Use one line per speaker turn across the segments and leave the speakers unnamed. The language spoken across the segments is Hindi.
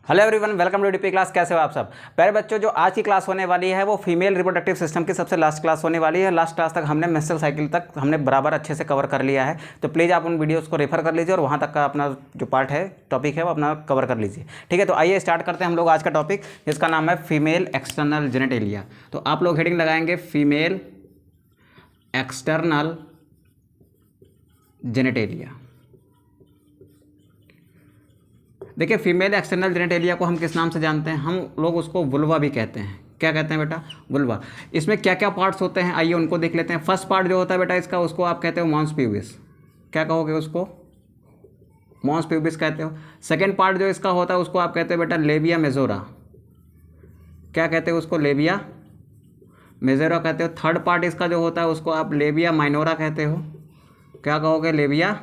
Hello everyone, welcome to DP class. कैसे हो आप सब प्यारे बच्चों। जो आज की क्लास होने वाली है वो फीमेल रिप्रोडक्टिव सिस्टम की सबसे लास्ट क्लास होने वाली है। लास्ट क्लास तक हमने मेंस्ट्रुअल साइकिल तक हमने बराबर अच्छे से कवर कर लिया है, तो प्लीज़ आप उन वीडियोस को रेफर कर लीजिए और वहाँ तक का अपना जो पार्ट है, टॉपिक है, वो अपना कवर कर लीजिए। ठीक है, तो आइए स्टार्ट करते हैं हम लोग आज का टॉपिक, जिसका नाम है फीमेल एक्सटर्नल जेनेटेलिया। तो आप लोग हेडिंग लगाएंगे फीमेल एक्सटर्नल जेनेटेलिया। देखिए, फीमेल एक्सटर्नल जेनेटेलिया को हम किस नाम से जानते हैं? हम लोग उसको वुल्वा भी कहते हैं। क्या कहते हैं बेटा? वुल्वा। इसमें क्या क्या पार्ट्स होते हैं, आइए उनको देख लेते हैं। फर्स्ट पार्ट जो होता है बेटा इसका, उसको आप कहते हो मॉन्स प्यूबिस। क्या कहोगे उसको? मॉन्स प्यूबिस कहते हो। सेकेंड पार्ट जो इसका होता है उसको आप कहते हो बेटा लेबिया मेजोरा। क्या कहते हो उसको? लेबिया मेजोरा कहते हो। थर्ड पार्ट इसका जो होता है उसको आप लेबिया माइनोरा कहते हो। क्या कहोगे? Labia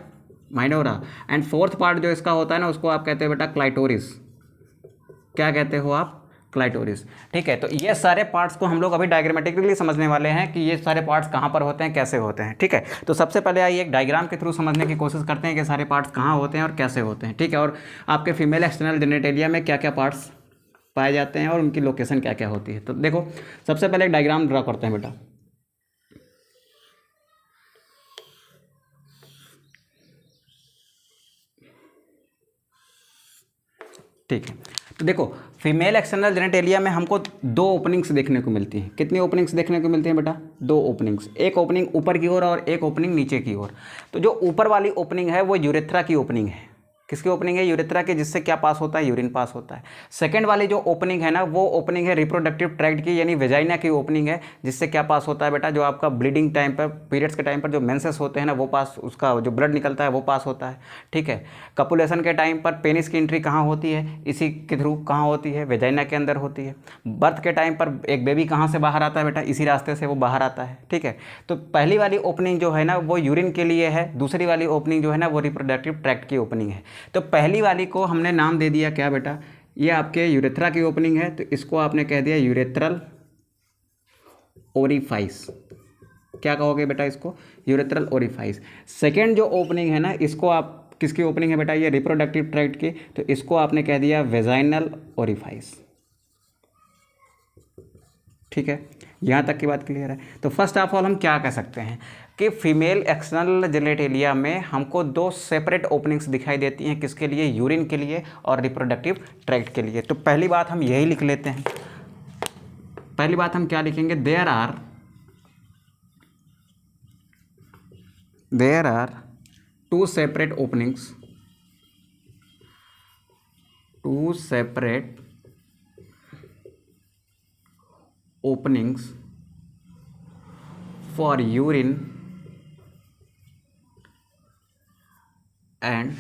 minora. And fourth part जो इसका होता है ना, उसको आप कहते हो बेटा क्लाइटोरिस। क्या कहते हो आप? क्लाइटोरिस। ठीक है, तो ये सारे पार्ट्स को हम लोग अभी डायग्रामेटिकली समझने वाले हैं कि ये सारे पार्ट्स कहाँ पर होते हैं, कैसे होते हैं। ठीक है, तो सबसे पहले आइए एक डायग्राम के थ्रू समझने की कोशिश करते हैं कि सारे पार्ट्स कहाँ होते हैं और कैसे होते हैं। ठीक है, और आपके फीमेल एक्सटर्नल जेनेटेलिया में क्या क्या पार्ट्स पाए जाते हैं और उनकी लोकेशन क्या क्या होती है। तो देखो, सबसे पहले एक डायग्राम ड्रा करते हैं बेटा। ठीक है, तो देखो, फीमेल एक्सटर्नल जेनेटेलिया में हमको दो ओपनिंग्स देखने को मिलती हैं। कितनी ओपनिंग्स देखने को मिलती हैं बेटा? दो ओपनिंग्स। एक ओपनिंग ऊपर की ओर और एक ओपनिंग नीचे की ओर। तो जो ऊपर वाली ओपनिंग है वो यूरेथ्रा की ओपनिंग है। किसकी ओपनिंग है? यूरेथ्रा की, जिससे क्या पास होता है? यूरिन पास होता है। सेकंड वाली जो ओपनिंग है ना, वो ओपनिंग है रिप्रोडक्टिव ट्रैक्ट की, यानी वेजाइना की ओपनिंग है, जिससे क्या पास होता है बेटा? जो आपका ब्लीडिंग टाइम पर, पीरियड्स के टाइम पर जो मेंसेस होते हैं ना, वो पास, उसका जो ब्लड निकलता है वो पास होता है। ठीक है, कपुलेशन के टाइम पर पेनिस की एंट्री कहाँ होती है? इसी के थ्रू कहाँ होती है? वेजाइना के अंदर होती है। बर्थ के टाइम पर एक बेबी कहाँ से बाहर आता है बेटा? इसी रास्ते से वो बाहर आता है। ठीक है, तो पहली वाली ओपनिंग जो है ना वो यूरिन के लिए है, दूसरी वाली ओपनिंग जो है ना वो रिप्रोडक्टिव ट्रैक्ट की ओपनिंग है। तो पहली वाली को हमने नाम दे दिया क्या बेटा? ये आपके यूरेथ्रा की ओपनिंग है, तो इसको आपने कह दिया यूरेथ्रल ओरिफाइस। क्या कहोगे बेटा इसको? Urethral orifice. सेकेंड जो ओपनिंग है ना, इसको आप, किसकी ओपनिंग है बेटा? ये रिप्रोडक्टिव ट्रैक्ट की, तो इसको आपने कह दिया वेजाइनल ओरिफाइस। ठीक है, यहाँ तक की बात क्लियर है। तो फर्स्ट ऑफ ऑल हम क्या कह सकते हैं कि फीमेल एक्सटर्नल जेनेटेलिया में हमको दो सेपरेट ओपनिंग्स दिखाई देती हैं। किसके लिए? यूरिन के लिए और रिप्रोडक्टिव ट्रैक्ट के लिए। तो पहली बात हम यही लिख लेते हैं। पहली बात हम क्या लिखेंगे? There are two separate openings, two separate openings for urine and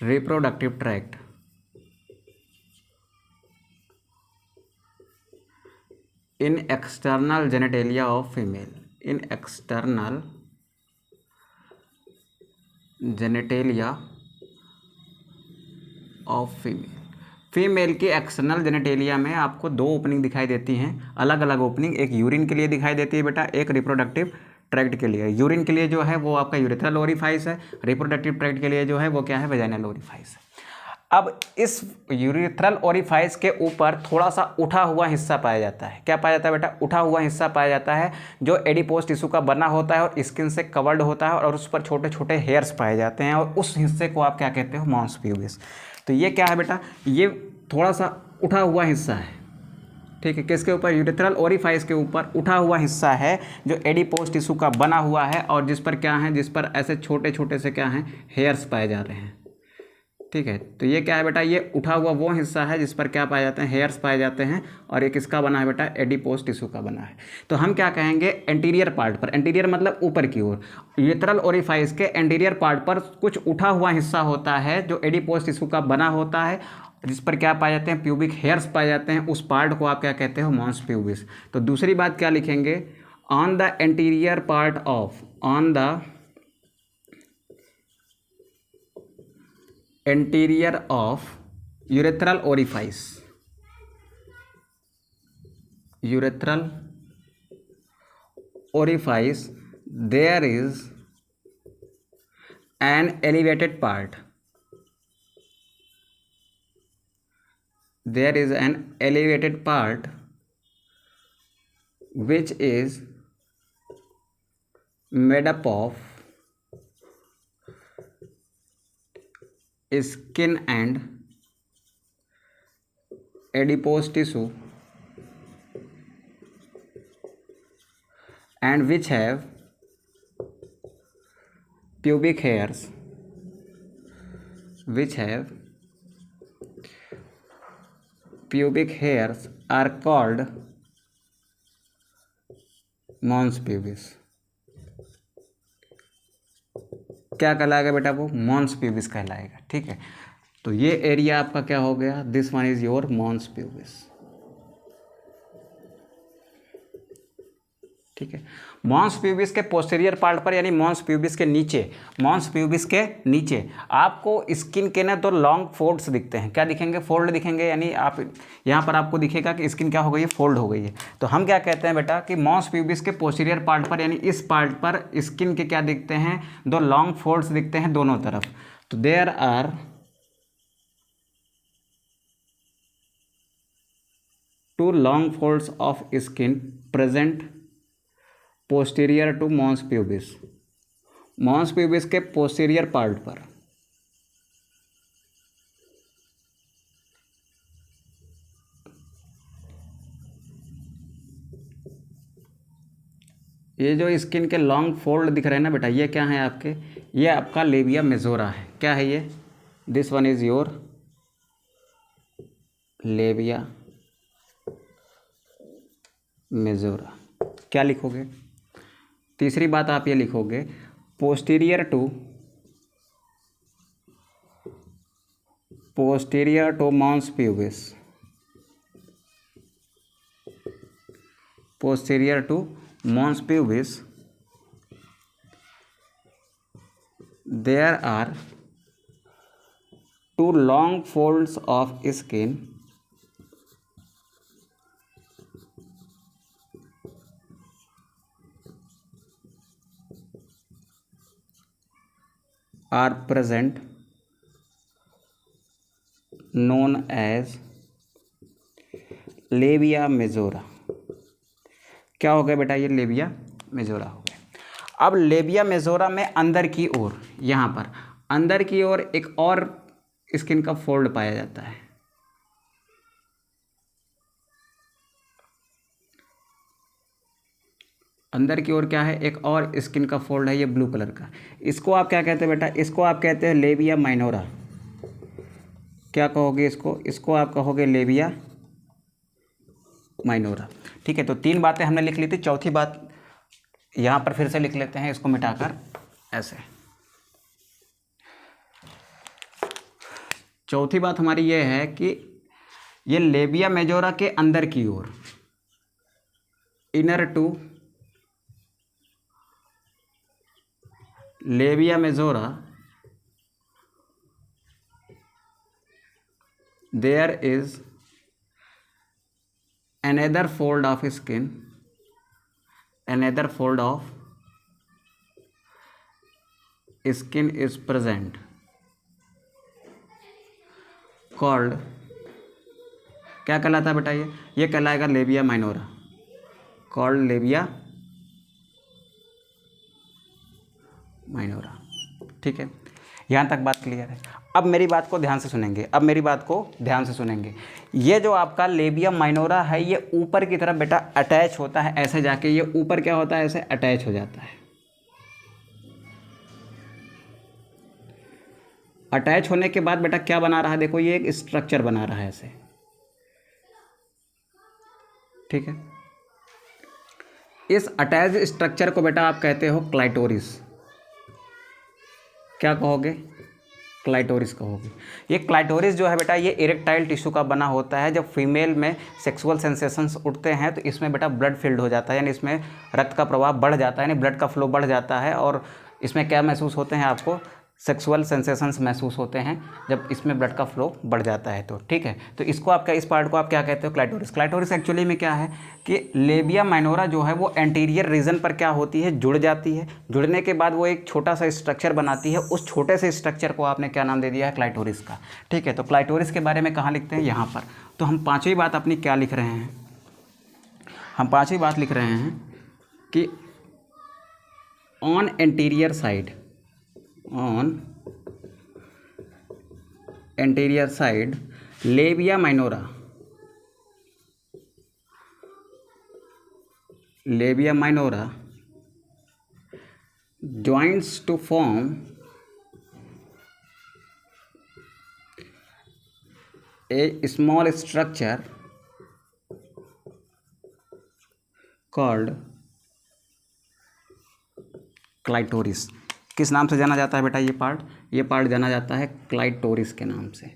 reproductive tract in external genitalia of female. In external genitalia of female. Female की एक्सटर्नल जेनेटेलिया में आपको दो ओपनिंग दिखाई देती हैं, अलग अलग ओपनिंग। एक यूरिन के लिए दिखाई देती है बेटा, एक रिप्रोडक्टिव ट्रैक्ट के लिए। यूरिन के लिए जो है वो आपका यूरेथ्रल ओरिफाइस है, रिप्रोडक्टिव ट्रैक्ट के लिए जो है वो क्या है? वेजाइनल ओरिफाइस है। अब इस यूरेथ्रल ओरिफाइस के ऊपर थोड़ा सा उठा हुआ हिस्सा पाया जाता है। क्या पाया जाता है बेटा? उठा हुआ हिस्सा पाया जाता है, जो एडिपोज टिश्यू का बना होता है और स्किन से कवर्ड होता है, और उस पर छोटे छोटे हेयर्स पाए जाते हैं, और उस हिस्से को आप क्या कहते हो? Mons pubis. तो ये क्या है बेटा? ये थोड़ा सा उठा हुआ हिस्सा है। ठीक है, किसके ऊपर? यूरेथ्रल ओरिफाइस के ऊपर उठा हुआ हिस्सा है, जो एडिपोज टिश्यू का बना हुआ है, और जिस पर क्या है? जिस पर ऐसे छोटे छोटे से क्या हैं? हेयर्स पाए जा रहे हैं। ठीक है, तो ये क्या है बेटा? ये उठा हुआ वो हिस्सा है जिस पर क्या पाए जाते हैं? हेयर्स पाए जाते हैं, और ये किसका बना है बेटा? एडिपोज टिश्यू का बना है। तो हम क्या कहेंगे? एंटीरियर पार्ट पर, एंटीरियर मतलब ऊपर की ओर, यूरेथ्रल ओरिफाइस के एंटीरियर पार्ट पर कुछ उठा हुआ हिस्सा होता है, जो एडिपोज टिश्यू का बना होता है, जिस पर क्या पाए जाते हैं? प्यूबिक हेयर्स पाए जाते हैं। उस पार्ट को आप क्या कहते हो? Mons pubis. तो दूसरी बात क्या लिखेंगे? On the anterior part of, on the anterior of urethral orifice, urethral orifice, there is an elevated part, there is an elevated part which is made up of skin and adipose tissue and which have pubic hairs, are called mons pubis. क्या कहलाएगा बेटा? वो मॉन्स प्यूबिस कहलाएगा। ठीक है, तो ये एरिया आपका क्या हो गया? This one is your mons pubis. ठीक है, मॉन्स प्यूबिस के पोस्टीरियर पार्ट पर यानी मॉन्स प्यूबिस के नीचे आपको स्किन के ना दो लॉन्ग फोल्ड्स दिखते हैं। क्या दिखेंगे? फोल्ड दिखेंगे, यानी आप यहाँ पर आपको दिखेगा कि स्किन क्या हो गई है? फोल्ड हो गई है। तो हम क्या कहते हैं बेटा कि मॉन्स प्यूबिस के पोस्टीरियर पार्ट पर यानी इस पार्ट पर स्किन के क्या दिखते हैं? दो लॉन्ग फोल्ड्स दिखते हैं दोनों तरफ। तो there are two long folds of skin present posterior to mons pubis के पोस्टीरियर पार्ट पर। ये जो स्किन के लॉन्ग फोल्ड दिख रहे हैं ना बेटा, ये क्या है आपके? ये आपका लेबिया मेजोरा है। क्या है ये? This one is your labia majora. क्या लिखोगे? तीसरी बात आप ये लिखोगे, posterior to mons pubis, there are two long folds of skin are present known as लेबिया majora. क्या हो गया बेटा? ये लेबिया मेजोरा हो गया। अब लेबिया मेजोरा में अंदर की ओर, यहाँ पर अंदर की ओर एक और स्किन का फोल्ड पाया जाता है। अंदर की ओर क्या है? एक और स्किन का फोल्ड है, ये ब्लू कलर का। इसको आप क्या कहते हैं बेटा? इसको आप कहते हैं लेबिया माइनोरा। क्या कहोगे इसको? इसको आप कहोगे लेबिया माइनोरा। ठीक है, तो तीन बातें हमने लिख ली थी। चौथी बात यहाँ पर फिर से लिख लेते हैं, इसको मिटाकर ऐसे। चौथी बात हमारी ये है कि ये लेबिया मेजोरा के अंदर की ओर, inner to labia majora, there is another fold of skin, is present called, क्या कहलाता है बेटा? ये कहलाएगा labia minora, called labia minora. ठीक है, यहाँ तक बात क्लियर है। अब मेरी बात को ध्यान से सुनेंगे। ये जो आपका लेबिया माइनोरा है, ये ऊपर की तरफ बेटा अटैच होता है, ऐसे जाके ये ऊपर क्या होता है? ऐसे अटैच हो जाता है। अटैच होने के बाद बेटा क्या बना रहा है? देखो, ये एक स्ट्रक्चर बना रहा है ऐसे। ठीक है, इस अटैच स्ट्रक्चर को बेटा आप कहते हो क्लाइटोरिस। क्या कहोगे? क्लाइटोरिस कहोगे। ये क्लाइटोरिस जो है बेटा, ये इरेक्टाइल टिश्यू का बना होता है। जब फीमेल में सेक्सुअल सेंसेशंस उठते हैं तो इसमें बेटा ब्लड फील्ड हो जाता है, यानी इसमें रक्त का प्रवाह बढ़ जाता है, यानी ब्लड का फ्लो बढ़ जाता है। और इसमें क्या महसूस होते हैं आपको? सेक्सुअल सेंसेशंस महसूस होते हैं जब इसमें ब्लड का फ्लो बढ़ जाता है तो, ठीक है। तो इसको आपका, इस पार्ट को आप क्या कहते हो, क्लाइटोरिस। क्लाइटोरिस एक्चुअली में क्या है कि लेबिया माइनोरा जो है वो एंटीरियर रीजन पर क्या होती है, जुड़ जाती है। जुड़ने के बाद वो एक छोटा सा स्ट्रक्चर बनाती है, उस छोटे से स्ट्रक्चर को आपने क्या नाम दे दिया है, क्लाइटोरिस का, ठीक है। तो क्लाइटोरिस के बारे में कहाँ लिखते हैं, यहाँ पर। तो हम पाँचवीं बात अपनी क्या लिख रहे हैं, हम पाँचवीं बात लिख रहे हैं कि on anterior side, on anterior side labia minora, labia minora joins to form a small structure called clitoris. किस नाम से जाना जाता है बेटा ये पार्ट जाना जाता है क्लाइटोरिस के नाम से,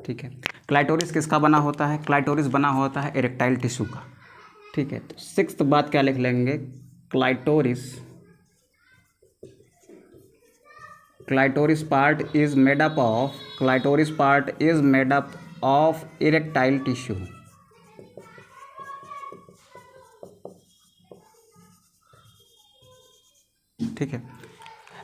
ठीक है। क्लाइटोरिस किसका बना होता है, क्लाइटोरिस बना होता है इरेक्टाइल टिश्यू का, ठीक है। तो सिक्स्थ बात क्या लिख लेंगे, clitoris, clitoris part is made up of, clitoris part is made up of erectile tissue, ठीक है।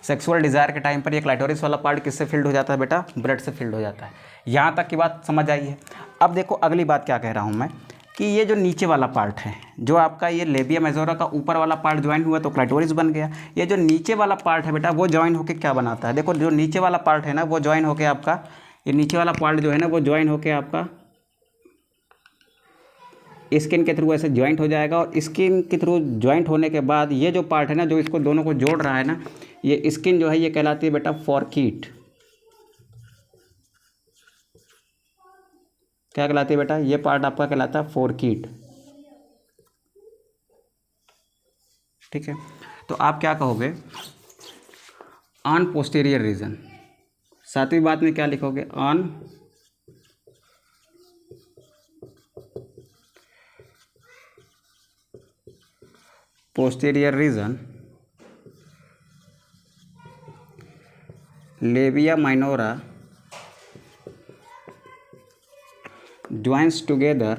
सेक्सुअल डिज़ायर के टाइम पर ये क्लाइटोरिस वाला पार्ट किससे फिल्ड हो जाता है बेटा, ब्लड से फिल्ड हो जाता है। यहाँ तक की बात समझ आई है। अब देखो अगली बात क्या कह रहा हूँ मैं, कि ये जो नीचे वाला पार्ट है, जो आपका ये लेबिया मेजोरा का ऊपर वाला पार्ट ज्वाइन हुआ तो क्लाइटोरिस बन गया। ये जो नीचे वाला पार्ट है बेटा वो ज्वाइन होकर क्या बनाता है, देखो जो नीचे वाला पार्ट है ना वो ज्वाइन होकर आपका, ये नीचे वाला पार्ट जो है ना वो ज्वाइन होकर आपका स्किन के थ्रू ऐसे ज्वाइंट हो जाएगा, और स्किन के थ्रू ज्वाइंट होने के बाद ये जो पार्ट है ना जो इसको दोनों को जोड़ रहा है ना, ये स्किन जो है ये कहलाती है बेटा फोर्किट। क्या कहलाती है बेटा, ये पार्ट आपका कहलाता है फोर्किट, ठीक है। तो आप क्या कहोगे, ऑन पोस्टीरियर रीजन। सातवीं बात में क्या लिखोगे, on posterior region labia minora joins together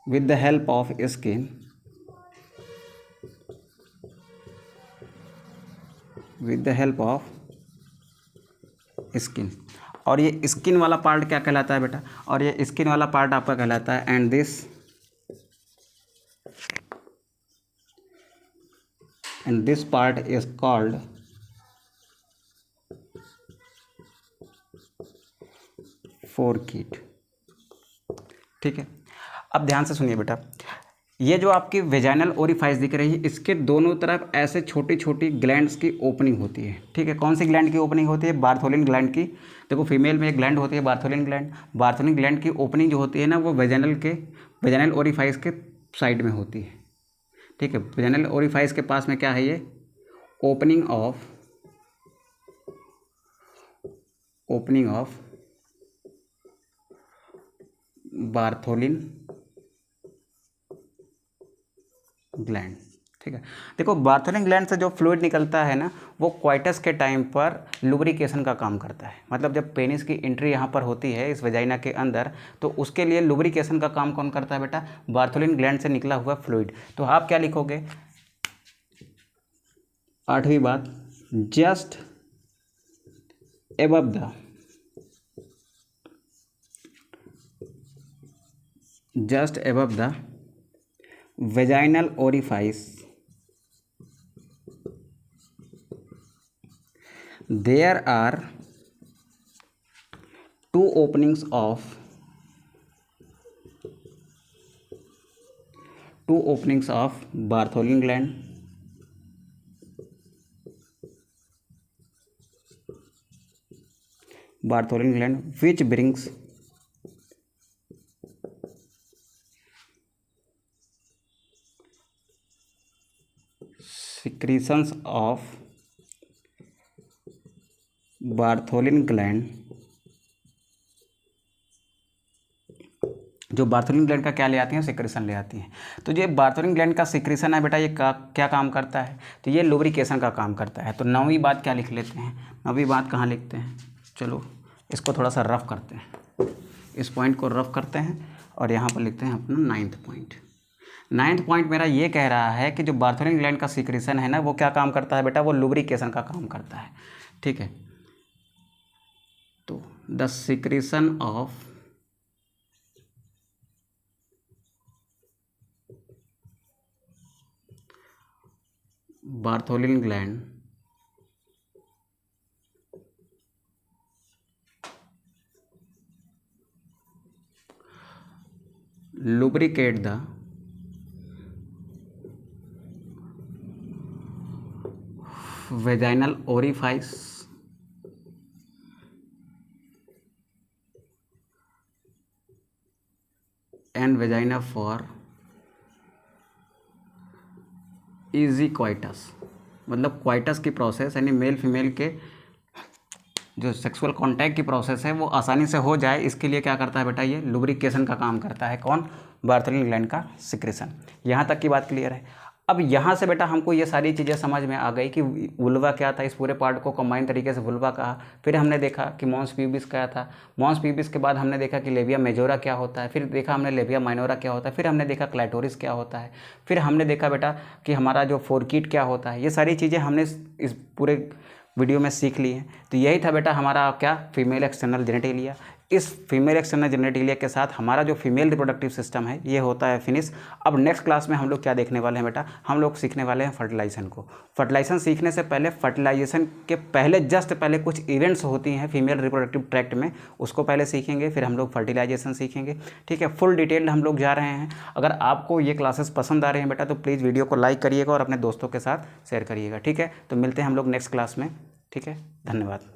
with the help of skin, with the help of skin। और ये स्किन वाला पार्ट क्या कहलाता है बेटा, और ये स्किन वाला पार्ट आपका कहलाता है and this part is called fourchette, ठीक है। अब ध्यान से सुनिए बेटा, ये जो आपकी वेजाइनल ओरिफाइस दिख रही है इसके दोनों तरफ ऐसे छोटी छोटी ग्लैंड्स की ओपनिंग होती है, ठीक है। कौन सी ग्लैंड की ओपनिंग होती है, बार्थोलिन ग्लैंड की। देखो फीमेल में एक ग्लैंड होती है बार्थोलिन ग्लैंड, बार्थोलिन ग्लैंड की ओपनिंग जो होती है ना वो वेजाइनल ओरिफाइस के साइड में होती है, ठीक है। वेजाइनल ओरिफाइस के पास में क्या है, ये ओपनिंग ऑफ बार्थोलिन ग्लैंड, ठीक है। देखो बार्थोलिन ग्लैंड से जो फ्लूइड निकलता है ना वो क्वाइटस के टाइम पर लुब्रिकेशन का काम करता है। मतलब जब पेनिस की एंट्री यहाँ पर होती है इस वजाइना के अंदर तो उसके लिए लुब्रिकेशन का काम कौन करता है बेटा, बार्थोलिन ग्लैंड से निकला हुआ फ्लूइड। तो आप क्या लिखोगे, आठवीं बात, just above the vaginal orifice there are two openings of Bartholin gland, which brings secretions of Bartholin gland जो बार्थोलिन ग्लैंड का क्या ले आती हैं, सिक्रेशन ले आती हैं। तो ये बार्थोलिन ग्लैंड का सिक्रेशन है बेटा, ये क्या काम करता है, तो ये लुब्रिकेशन का काम करता है। तो 9वीं बात क्या लिख लेते हैं, 9वीं बात कहाँ लिखते हैं, चलो इसको थोड़ा सा रफ करते हैं, इस पॉइंट को रफ करते हैं और यहाँ पर लिखते हैं अपना 9th पॉइंट। 9th पॉइंट मेरा ये कह रहा है कि जो बार्थोलिन ग्लैंड का सिक्रेशन है ना, वो क्या काम करता है बेटा, वो लुब्रिकेशन का काम करता है। ठीक है, तो the secretion of Bartholin gland lubricate the vaginal orifice and vagina for easy coitus। मतलब क्वाइटस की प्रोसेस यानी मेल फीमेल के जो सेक्सुअल कांटेक्ट की प्रोसेस है वो आसानी से हो जाए, इसके लिए क्या करता है बेटा, ये लुब्रिकेशन का काम करता है। कौन, बार्थोलिन ग्लैंड का सिक्रेशन। यहाँ तक की बात क्लियर है। अब यहाँ से बेटा हमको ये सारी चीज़ें समझ में आ गई कि वुल्वा क्या था, इस पूरे पार्ट को कंबाइन तरीके से वुल्वा कहा। फिर हमने देखा कि मॉन्स प्यूबिस क्या था, मॉन्स प्यूबिस के बाद हमने देखा कि लेबिया मेजोरा क्या होता है, फिर देखा हमने लेबिया माइनोरा क्या होता है, फिर हमने देखा क्लाइटोरिस क्या होता है, फिर हमने देखा बेटा कि हमारा जो फोरकीट क्या होता है। ये सारी चीज़ें हमने इस पूरे वीडियो में सीख ली है। तो यही था बेटा हमारा क्या, फीमेल एक्सटर्नल जेनेटेलिया। इस फीमेल एक्सटर्नल जेनेटेलिया के साथ हमारा जो फीमेल रिप्रोडक्टिव सिस्टम है ये होता है फिनिश। अब नेक्स्ट क्लास में हम लोग क्या देखने वाले हैं बेटा, हम लोग सीखने वाले हैं फर्टिलाइजेशन को। फर्टिलाइजेशन सीखने से पहले, फर्टिलाइजेशन के पहले जस्ट पहले कुछ इवेंट्स होती हैं फीमेल रिप्रोडक्टिव ट्रैक्ट में, उसको पहले सीखेंगे, फिर हम लोग फर्टिलाइजेशन सीखेंगे। ठीक है, फुल डिटेल्ड हम लोग जा रहे हैं। अगर आपको ये क्लासेस पसंद आ रहे हैं बेटा तो प्लीज़ वीडियो को लाइक करिएगा और अपने दोस्तों के साथ शेयर करिएगा। ठीक है, तो मिलते हैं हम लोग नेक्स्ट क्लास में। ठीक है, धन्यवाद।